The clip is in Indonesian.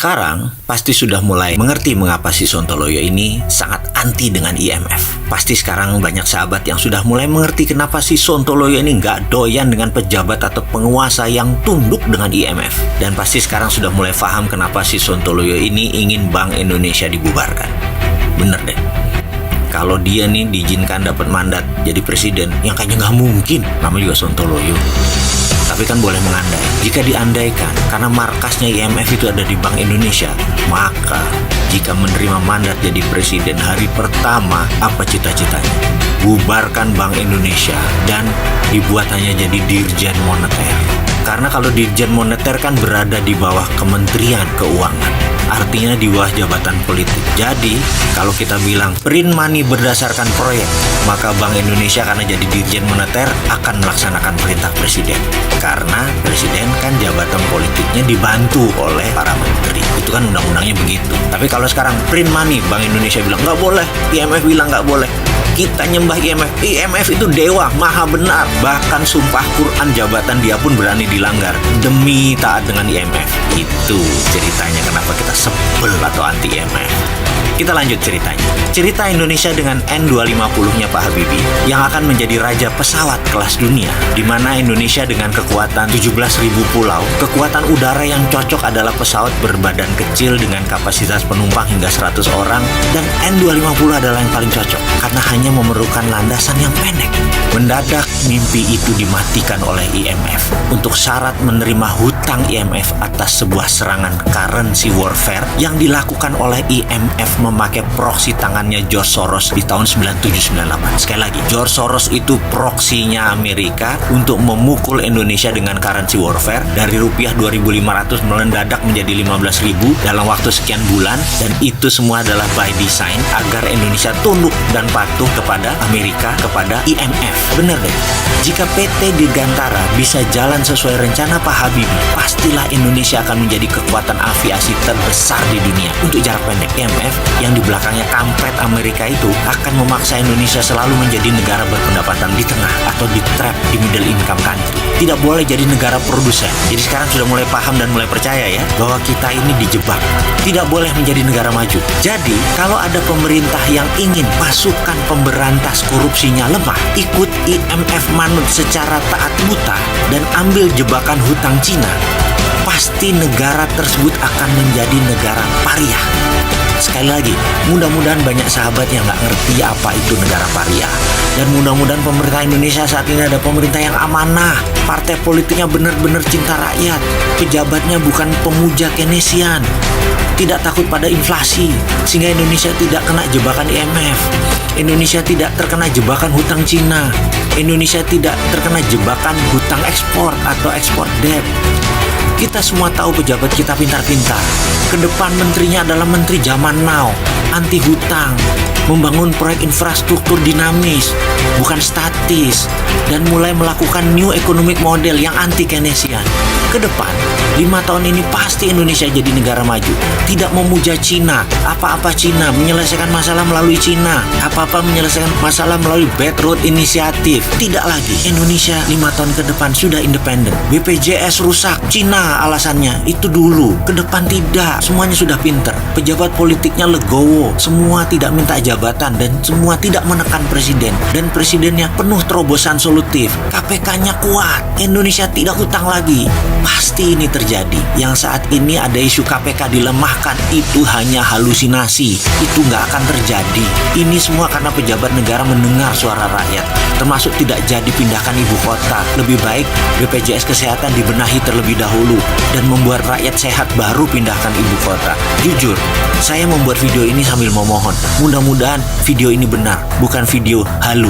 Sekarang, pasti sudah mulai mengerti mengapa si Sontoloyo ini sangat anti dengan IMF. Pasti sekarang banyak sahabat yang sudah mulai mengerti kenapa si Sontoloyo ini nggak doyan dengan pejabat atau penguasa yang tunduk dengan IMF. Dan pasti sekarang sudah mulai paham kenapa si Sontoloyo ini ingin Bank Indonesia dibubarkan. Bener deh. Kalau dia nih diizinkan dapat mandat jadi presiden, yang kayaknya nggak mungkin. Namanya juga Sontoloyo. Tapi kan boleh mengandai. Jika diandaikan, karena markasnya IMF itu ada di Bank Indonesia, maka jika menerima mandat jadi presiden hari pertama, apa cita-citanya? Bubarkan Bank Indonesia dan dibuat hanya jadi Dirjen Moneter. Karena kalau Dirjen Moneter kan berada di bawah Kementerian Keuangan. Artinya di bawah jabatan politik. Jadi, kalau kita bilang print money berdasarkan proyek, maka Bank Indonesia karena jadi Dirjen Moneter akan melaksanakan perintah presiden. Karena presiden kan jabatan politiknya dibantu oleh para menteri. Itu kan undang-undangnya begitu. Tapi kalau sekarang print money, Bank Indonesia bilang nggak boleh, IMF bilang nggak boleh. Kita nyembah IMF. IMF itu dewa, maha benar. Bahkan sumpah Quran jabatan dia pun berani dilanggar demi taat dengan IMF. Itu ceritanya kenapa kita sebel atau anti IMF. Kita lanjut ceritanya. Cerita Indonesia dengan N250-nya Pak Habibie yang akan menjadi raja pesawat kelas dunia, di mana Indonesia dengan kekuatan 17.000 pulau, kekuatan udara yang cocok adalah pesawat berbadan kecil dengan kapasitas penumpang hingga 100 orang, dan N250 adalah yang paling cocok karena hanya memerlukan landasan yang pendek. Mendadak mimpi itu dimatikan oleh IMF untuk syarat menerima hutang IMF atas sebuah serangan currency warfare yang dilakukan oleh IMF memakai proksi tangannya George Soros di tahun 97-98. Sekali lagi, George Soros itu proksinya Amerika untuk memukul Indonesia dengan currency warfare dari rupiah 2.500 mendadak menjadi 15.000 dalam waktu sekian bulan, dan itu semua adalah by design agar Indonesia tunduk dan patuh kepada Amerika, kepada IMF. Bener deh, jika PT Dirgantara bisa jalan sesuai rencana Pak Habibie, pastilah Indonesia akan menjadi kekuatan aviasi terbesar di dunia. Untuk jarak pendek, IMF yang di belakangnya kampret Amerika itu akan memaksa Indonesia selalu menjadi negara berpendapatan di tengah atau di trap di middle income country. Tidak boleh jadi negara produsen. Jadi sekarang sudah mulai paham dan mulai percaya ya bahwa kita ini dijebak. Tidak boleh menjadi negara maju. Jadi kalau ada pemerintah yang ingin pasukan pemberantas korupsinya lemah, ikut IMF manut secara taat buta dan ambil jebakan hutang Cina, pasti negara tersebut akan menjadi negara pariah. Sekali lagi, mudah-mudahan banyak sahabat yang nggak ngerti apa itu negara pariah. Dan mudah-mudahan pemerintah Indonesia saat ini ada pemerintah yang amanah. Partai politiknya benar-benar cinta rakyat. Pejabatnya bukan pemuja Keynesian. Tidak takut pada inflasi. Sehingga Indonesia tidak kena jebakan IMF. Indonesia tidak terkena jebakan hutang Cina. Indonesia tidak terkena jebakan hutang ekspor atau ekspor debt. Kita semua tahu pejabat kita pintar-pintar. Kedepan menterinya adalah menteri zaman now, anti hutang, membangun proyek infrastruktur dinamis, bukan statis, dan mulai melakukan new economic model yang anti Keynesian. Kedepan, 5 tahun ini pasti Indonesia jadi negara maju. Tidak memuja Cina, apa-apa Cina, menyelesaikan masalah melalui Cina, apa-apa menyelesaikan masalah melalui Belt Road Initiative. Tidak lagi, Indonesia 5 tahun ke depan sudah independen. BPJS rusak, Cina alasannya, itu dulu. Ke depan tidak, semuanya sudah pinter. Pejabat politiknya legowo, semua tidak minta jabatan dan semua tidak menekan presiden. Dan presidennya penuh terobosan solutif. KPK-nya kuat, Indonesia tidak hutang lagi. Pasti ini terjadi. Yang saat ini ada isu KPK dilemahkan, itu hanya halusinasi. Itu nggak akan terjadi. Ini semua karena pejabat negara mendengar suara rakyat, termasuk tidak jadi pindahkan ibu kota. Lebih baik BPJS Kesehatan dibenahi terlebih dahulu dan membuat rakyat sehat baru pindahkan ibu kota. Jujur, saya membuat video ini sambil memohon. Mudah-mudahan video ini benar, bukan video halu.